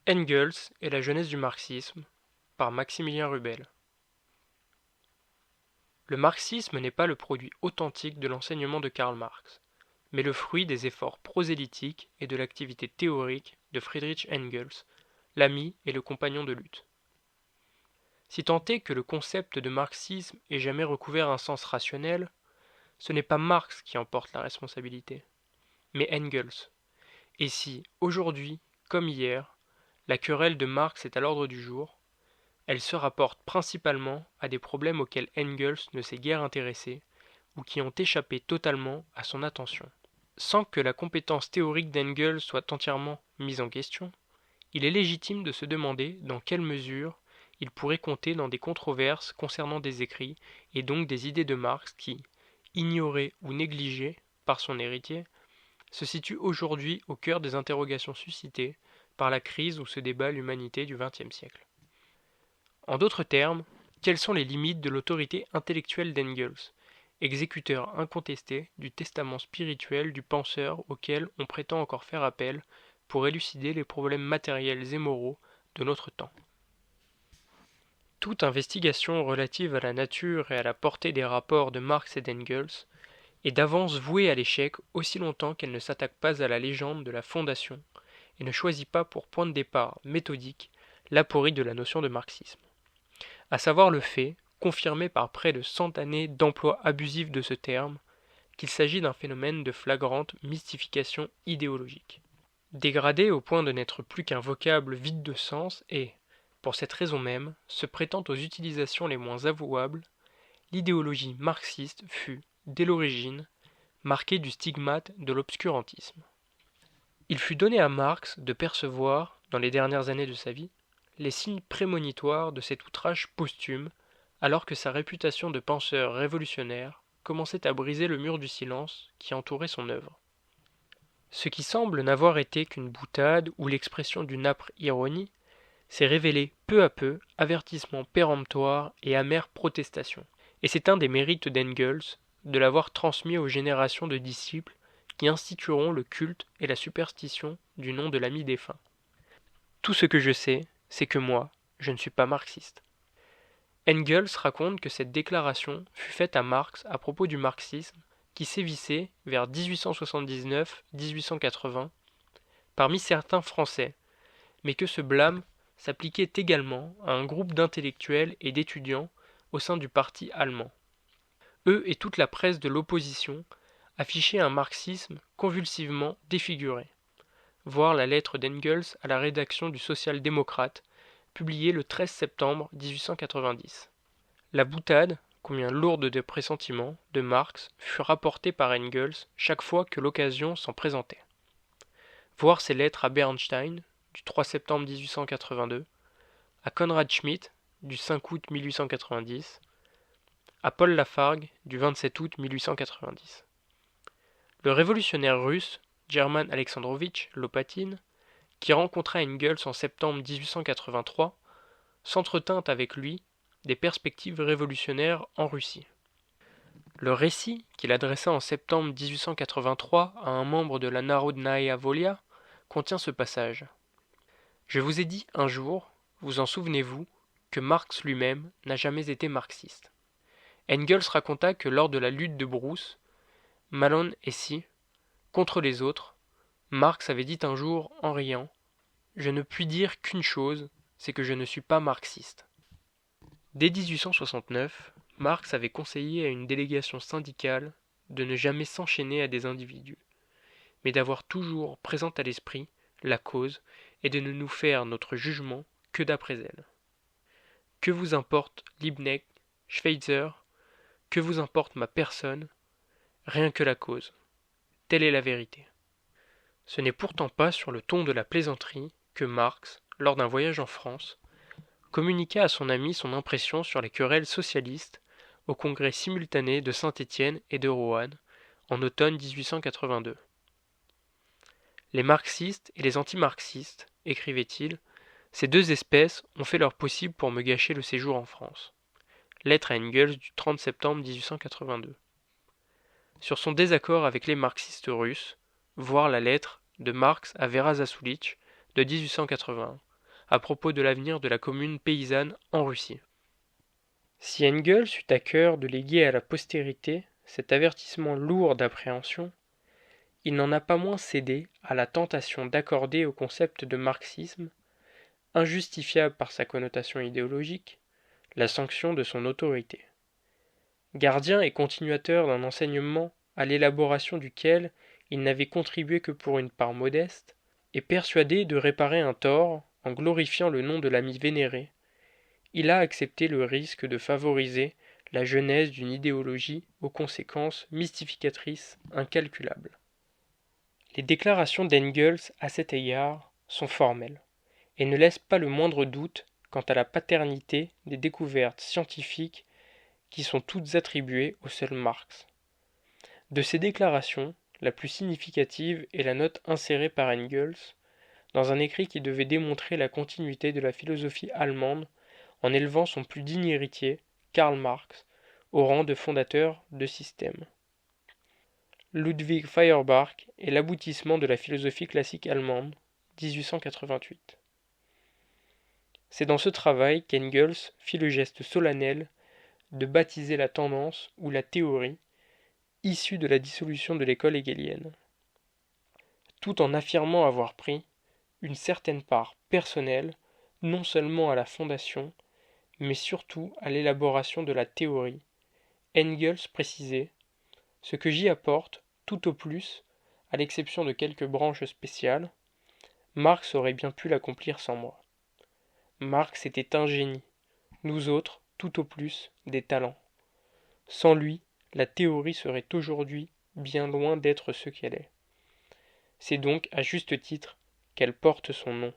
Engels et la jeunesse du marxisme par Maximilien Rubel. Le marxisme n'est pas le produit authentique de l'enseignement de Karl Marx, mais le fruit des efforts prosélytiques et de l'activité théorique de Friedrich Engels, l'ami et le compagnon de lutte. Si tant est que le concept de marxisme ait jamais recouvert un sens rationnel, ce n'est pas Marx qui en porte la responsabilité, mais Engels. Et si, aujourd'hui, comme hier, la querelle de Marx est à l'ordre du jour, elle se rapporte principalement à des problèmes auxquels Engels ne s'est guère intéressé ou qui ont échappé totalement à son attention. Sans que la compétence théorique d'Engels soit entièrement mise en question, il est légitime de se demander dans quelle mesure il pourrait compter dans des controverses concernant des écrits et donc des idées de Marx qui, ignorées ou négligées par son héritier, se situent aujourd'hui au cœur des interrogations suscitées par la crise où se débat l'humanité du XXe siècle. En d'autres termes, quelles sont les limites de l'autorité intellectuelle d'Engels, exécuteur incontesté du testament spirituel du penseur auquel on prétend encore faire appel pour élucider les problèmes matériels et moraux de notre temps. Toute investigation relative à la nature et à la portée des rapports de Marx et d'Engels est d'avance vouée à l'échec aussi longtemps qu'elle ne s'attaque pas à la légende de la fondation et ne choisit pas pour point de départ méthodique l'aporie de la notion de marxisme, à savoir le fait, confirmé par près de 100 années d'emploi abusif de ce terme, qu'il s'agit d'un phénomène de flagrante mystification idéologique. Dégradé au point de n'être plus qu'un vocable vide de sens et, pour cette raison même, se prêtant aux utilisations les moins avouables, l'idéologie marxiste fut, dès l'origine, marquée du stigmate de l'obscurantisme. Il fut donné à Marx de percevoir, dans les dernières années de sa vie, les signes prémonitoires de cet outrage posthume, alors que sa réputation de penseur révolutionnaire commençait à briser le mur du silence qui entourait son œuvre. Ce qui semble n'avoir été qu'une boutade ou l'expression d'une âpre ironie s'est révélé peu à peu avertissement péremptoire et amère protestation. Et c'est un des mérites d'Engels de l'avoir transmis aux générations de disciples qui institueront le culte et la superstition du nom de l'ami défunt. Tout ce que je sais, c'est que moi, je ne suis pas marxiste. Engels raconte que cette déclaration fut faite à Marx à propos du marxisme qui sévissait vers 1879-1880 parmi certains Français, mais que ce blâme s'appliquait également à un groupe d'intellectuels et d'étudiants au sein du parti allemand. Eux et toute la presse de l'opposition affichaient un marxisme convulsivement défiguré. Voir la lettre d'Engels à la rédaction du Social-démocrate, publiée le 13 septembre 1890. La boutade, combien lourde de pressentiments, de Marx fut rapportée par Engels chaque fois que l'occasion s'en présentait. Voir ses lettres à Bernstein, du 3 septembre 1882, à Conrad Schmitt, du 5 août 1890, à Paul Lafargue, du 27 août 1890. Le révolutionnaire russe, German Alexandrovitch Lopatin, qui rencontra Engels en septembre 1883, s'entretint avec lui des perspectives révolutionnaires en Russie. Le récit qu'il adressa en septembre 1883 à un membre de la Narodnaïa Volia contient ce passage. Je vous ai dit un jour, vous en souvenez-vous, que Marx lui-même n'a jamais été marxiste. Engels raconta que lors de la lutte de Brousse, Malone et Si, contre les autres, Marx avait dit un jour en riant « Je ne puis dire qu'une chose, c'est que je ne suis pas marxiste ». Dès 1869, Marx avait conseillé à une délégation syndicale de ne jamais s'enchaîner à des individus, mais d'avoir toujours présente à l'esprit la cause et de ne nous faire notre jugement que d'après elle. Que vous importe Liebknecht, Schweitzer, que vous importe ma personne, rien que la cause. Telle est la vérité. Ce n'est pourtant pas sur le ton de la plaisanterie que Marx, lors d'un voyage en France, communiqua à son ami son impression sur les querelles socialistes au congrès simultané de Saint-Étienne et de Roanne en automne 1882. Les marxistes et les antimarxistes, écrivait-il, ces deux espèces ont fait leur possible pour me gâcher le séjour en France. Lettre à Engels du 30 septembre 1882. Sur son désaccord avec les marxistes russes, voir la lettre de Marx à Vera Zasulich de 1881, à propos de l'avenir de la commune paysanne en Russie. Si Engels eut à cœur de léguer à la postérité cet avertissement lourd d'appréhension, il n'en a pas moins cédé à la tentation d'accorder au concept de marxisme, injustifiable par sa connotation idéologique, la sanction de son autorité. Gardien et continuateur d'un enseignement à l'élaboration duquel il n'avait contribué que pour une part modeste, et persuadé de réparer un tort en glorifiant le nom de l'ami vénéré, il a accepté le risque de favoriser la genèse d'une idéologie aux conséquences mystificatrices incalculables. Les déclarations d'Engels à cet égard sont formelles, et ne laissent pas le moindre doute quant à la paternité des découvertes scientifiques qui sont toutes attribuées au seul Marx. De ces déclarations, la plus significative est la note insérée par Engels dans un écrit qui devait démontrer la continuité de la philosophie allemande en élevant son plus digne héritier, Karl Marx, au rang de fondateur de système. Ludwig Feuerbach est l'aboutissement de la philosophie classique allemande, 1888. C'est dans ce travail qu'Engels fit le geste solennel de baptiser la tendance ou la théorie issue de la dissolution de l'école hegelienne, tout en affirmant avoir pris une certaine part personnelle non seulement à la fondation, mais surtout à l'élaboration de la théorie. Engels précisait « Ce que j'y apporte, tout au plus, à l'exception de quelques branches spéciales, Marx aurait bien pu l'accomplir sans moi. Marx était un génie, nous autres, tout au plus, des talents. Sans lui, la théorie serait aujourd'hui bien loin d'être ce qu'elle est. C'est donc à juste titre qu'elle porte son nom. »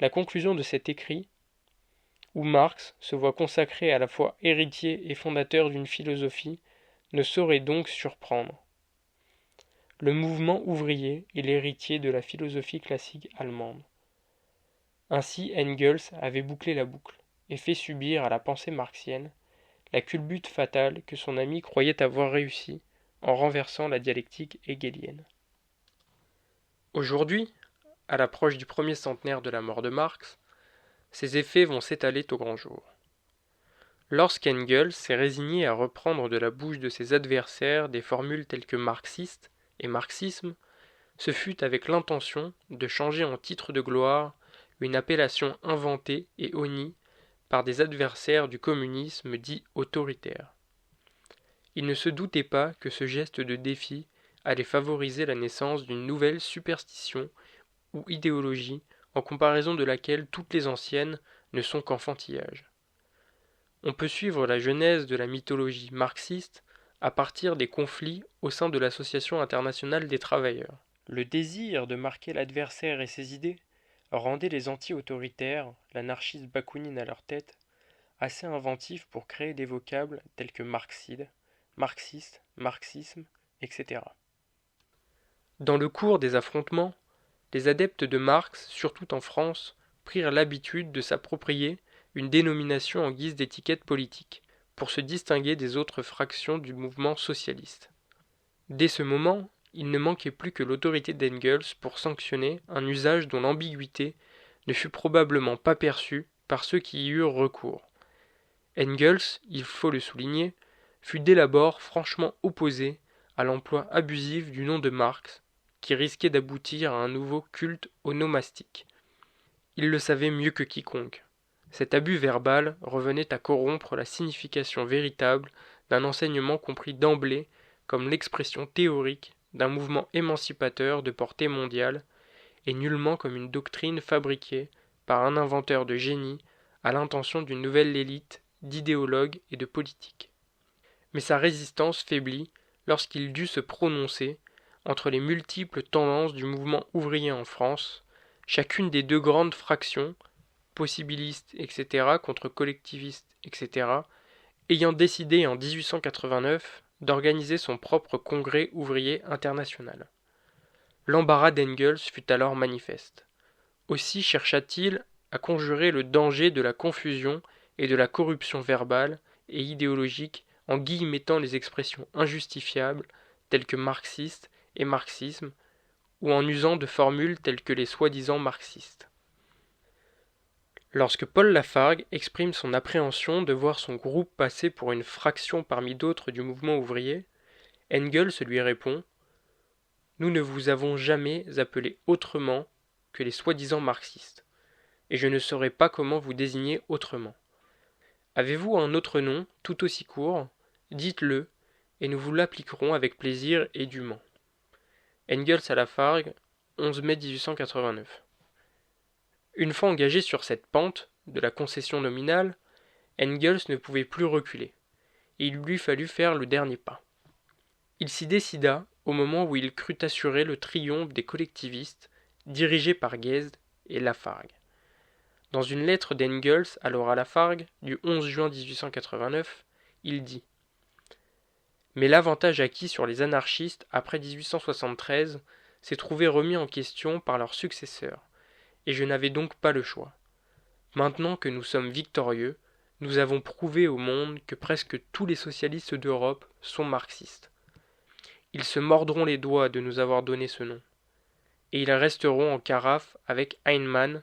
La conclusion de cet écrit, où Marx se voit consacré à la fois héritier et fondateur d'une philosophie, ne saurait donc surprendre. Le mouvement ouvrier est l'héritier de la philosophie classique allemande. Ainsi Engels avait bouclé la boucle et fait subir à la pensée marxienne la culbute fatale que son ami croyait avoir réussi en renversant la dialectique hegelienne. Aujourd'hui, à l'approche du premier centenaire de la mort de Marx, ces effets vont s'étaler au grand jour. Lorsqu'Engels s'est résigné à reprendre de la bouche de ses adversaires des formules telles que marxiste et marxisme, ce fut avec l'intention de changer en titre de gloire une appellation inventée et honnie par des adversaires du communisme dit autoritaire. Il ne se doutait pas que ce geste de défi allait favoriser la naissance d'une nouvelle superstition ou idéologie en comparaison de laquelle toutes les anciennes ne sont qu'enfantillage. On peut suivre la genèse de la mythologie marxiste à partir des conflits au sein de l'Association internationale des travailleurs. Le désir de marquer l'adversaire et ses idées rendait les anti-autoritaires, l'anarchiste bakounine à leur tête, assez inventifs pour créer des vocables tels que marxide, marxiste, marxisme, etc. Dans le cours des affrontements, les adeptes de Marx, surtout en France, prirent l'habitude de s'approprier une dénomination en guise d'étiquette politique, pour se distinguer des autres fractions du mouvement socialiste. Dès ce moment, il ne manquait plus que l'autorité d'Engels pour sanctionner un usage dont l'ambiguïté ne fut probablement pas perçue par ceux qui y eurent recours. Engels, il faut le souligner, fut dès l'abord franchement opposé à l'emploi abusif du nom de Marx, qui risquait d'aboutir à un nouveau culte onomastique. Il le savait mieux que quiconque. Cet abus verbal revenait à corrompre la signification véritable d'un enseignement compris d'emblée comme l'expression théorique d'un mouvement émancipateur de portée mondiale, et nullement comme une doctrine fabriquée par un inventeur de génie à l'intention d'une nouvelle élite d'idéologues et de politiques. Mais sa résistance faiblit lorsqu'il dut se prononcer entre les multiples tendances du mouvement ouvrier en France, chacune des deux grandes fractions, possibilistes, etc., contre collectivistes, etc., ayant décidé en 1889 d'organiser son propre congrès ouvrier international. L'embarras d'Engels fut alors manifeste. Aussi chercha-t-il à conjurer le danger de la confusion et de la corruption verbale et idéologique en guillemettant les expressions injustifiables telles que marxiste et marxisme, ou en usant de formules telles que les soi-disant marxistes. Lorsque Paul Lafargue exprime son appréhension de voir son groupe passer pour une fraction parmi d'autres du mouvement ouvrier, Engels lui répond : Nous ne vous avons jamais appelé autrement que les soi-disant marxistes, et je ne saurais pas comment vous désigner autrement. Avez-vous un autre nom, tout aussi court ? Dites-le, et nous vous l'appliquerons avec plaisir et dûment. Engels à Lafargue, 11 mai 1889. Une fois engagé sur cette pente de la concession nominale, Engels ne pouvait plus reculer, et il lui fallut faire le dernier pas. Il s'y décida au moment où il crut assurer le triomphe des collectivistes, dirigés par Guesde et Lafargue. Dans une lettre d'Engels alors à Lafargue, du 11 juin 1889, il dit : Mais l'avantage acquis sur les anarchistes après 1873 s'est trouvé remis en question par leurs successeurs, et je n'avais donc pas le choix. Maintenant que nous sommes victorieux, nous avons prouvé au monde que presque tous les socialistes d'Europe sont marxistes. Ils se mordront les doigts de nous avoir donné ce nom, et ils resteront en carafe avec Heinemann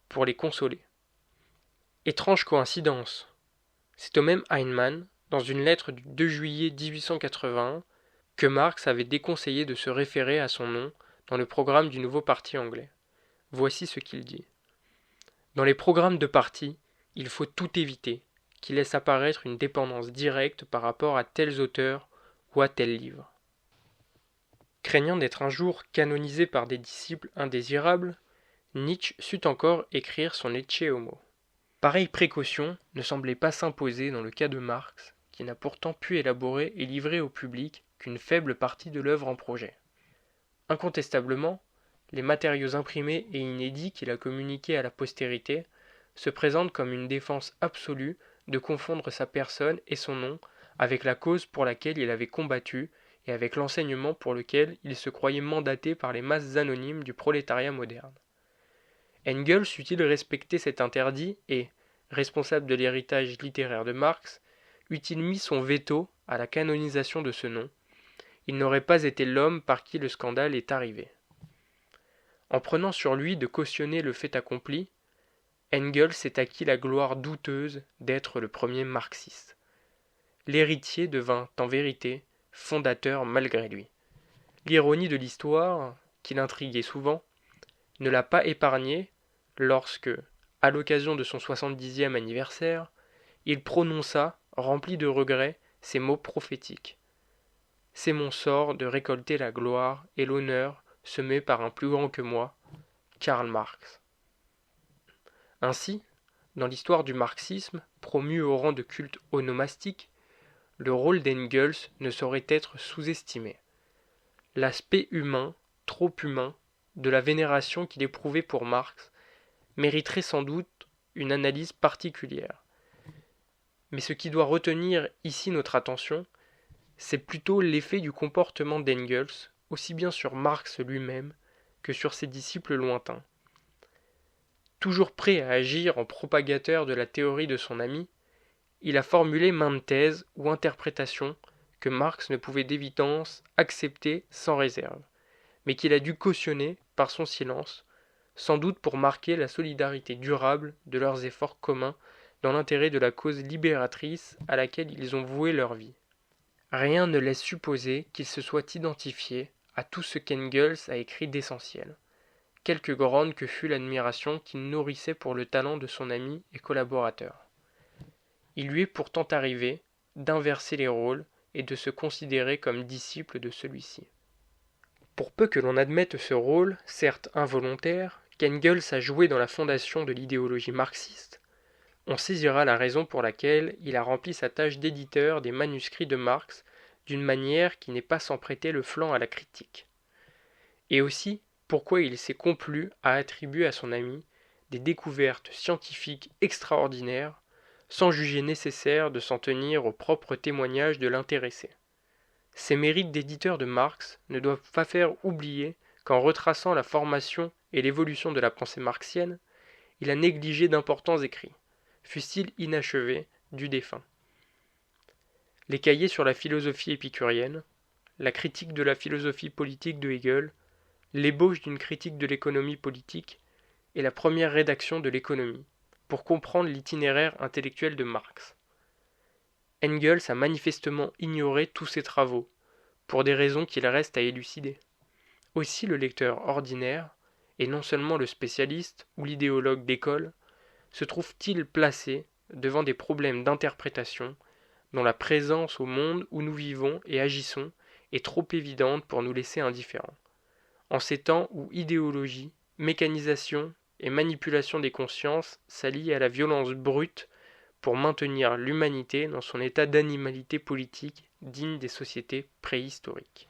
pour les consoler. Étrange coïncidence. C'est au même Heinemann, dans une lettre du 2 juillet 1881, que Marx avait déconseillé de se référer à son nom dans le programme du nouveau parti anglais. Voici ce qu'il dit. Dans les programmes de parti, il faut tout éviter, qui laisse apparaître une dépendance directe par rapport à tels auteurs ou à tels livres. Craignant d'être un jour canonisé par des disciples indésirables, Nietzsche sut encore écrire son Ecce Homo. Pareille précaution ne semblait pas s'imposer dans le cas de Marx, qui n'a pourtant pu élaborer et livrer au public qu'une faible partie de l'œuvre en projet. Incontestablement, les matériaux imprimés et inédits qu'il a communiqués à la postérité se présentent comme une défense absolue de confondre sa personne et son nom avec la cause pour laquelle il avait combattu et avec l'enseignement pour lequel il se croyait mandaté par les masses anonymes du prolétariat moderne. Engels eût-il respecté cet interdit et, responsable de l'héritage littéraire de Marx, eût-il mis son veto à la canonisation de ce nom, il n'aurait pas été l'homme par qui le scandale est arrivé. En prenant sur lui de cautionner le fait accompli, Engels s'est acquis la gloire douteuse d'être le premier marxiste. L'héritier devint, en vérité, fondateur malgré lui. L'ironie de l'histoire, qui l'intriguait souvent, ne l'a pas épargné lorsque, à l'occasion de son 70e anniversaire, il prononça, rempli de regrets, ces mots prophétiques. C'est mon sort de récolter la gloire et l'honneur semés par un plus grand que moi, Karl Marx. Ainsi, dans l'histoire du marxisme, promu au rang de culte onomastique, le rôle d'Engels ne saurait être sous-estimé. L'aspect humain, trop humain, de la vénération qu'il éprouvait pour Marx mériterait sans doute une analyse particulière. Mais ce qui doit retenir ici notre attention, c'est plutôt l'effet du comportement d'Engels, aussi bien sur Marx lui-même que sur ses disciples lointains. Toujours prêt à agir en propagateur de la théorie de son ami, il a formulé maintes thèses ou interprétations que Marx ne pouvait d'évidence accepter sans réserve, mais qu'il a dû cautionner par son silence, sans doute pour marquer la solidarité durable de leurs efforts communs dans l'intérêt de la cause libératrice à laquelle ils ont voué leur vie. Rien ne laisse supposer qu'il se soit identifié à tout ce qu'Engels a écrit d'essentiel, quelque grande que fût l'admiration qu'il nourrissait pour le talent de son ami et collaborateur. Il lui est pourtant arrivé d'inverser les rôles et de se considérer comme disciple de celui-ci. Pour peu que l'on admette ce rôle, certes involontaire, qu'Engels a joué dans la fondation de l'idéologie marxiste, on saisira la raison pour laquelle il a rempli sa tâche d'éditeur des manuscrits de Marx d'une manière qui n'est pas sans prêter le flanc à la critique. Et aussi, pourquoi il s'est complu à attribuer à son ami des découvertes scientifiques extraordinaires, sans juger nécessaire de s'en tenir au propre témoignage de l'intéressé. Ces mérites d'éditeur de Marx ne doivent pas faire oublier qu'en retraçant la formation et l'évolution de la pensée marxienne, il a négligé d'importants écrits, fussent-ils inachevés, du défunt. Les cahiers sur la philosophie épicurienne, la critique de la philosophie politique de Hegel, l'ébauche d'une critique de l'économie politique et la première rédaction de l'économie, pour comprendre l'itinéraire intellectuel de Marx. Engels a manifestement ignoré tous ces travaux, pour des raisons qu'il reste à élucider. Aussi le lecteur ordinaire, et non seulement le spécialiste ou l'idéologue d'école, se trouve-t-il placé devant des problèmes d'interprétation dont la présence au monde où nous vivons et agissons est trop évidente pour nous laisser indifférents. En ces temps où idéologie, mécanisation et manipulation des consciences s'allient à la violence brute pour maintenir l'humanité dans son état d'animalité politique digne des sociétés préhistoriques.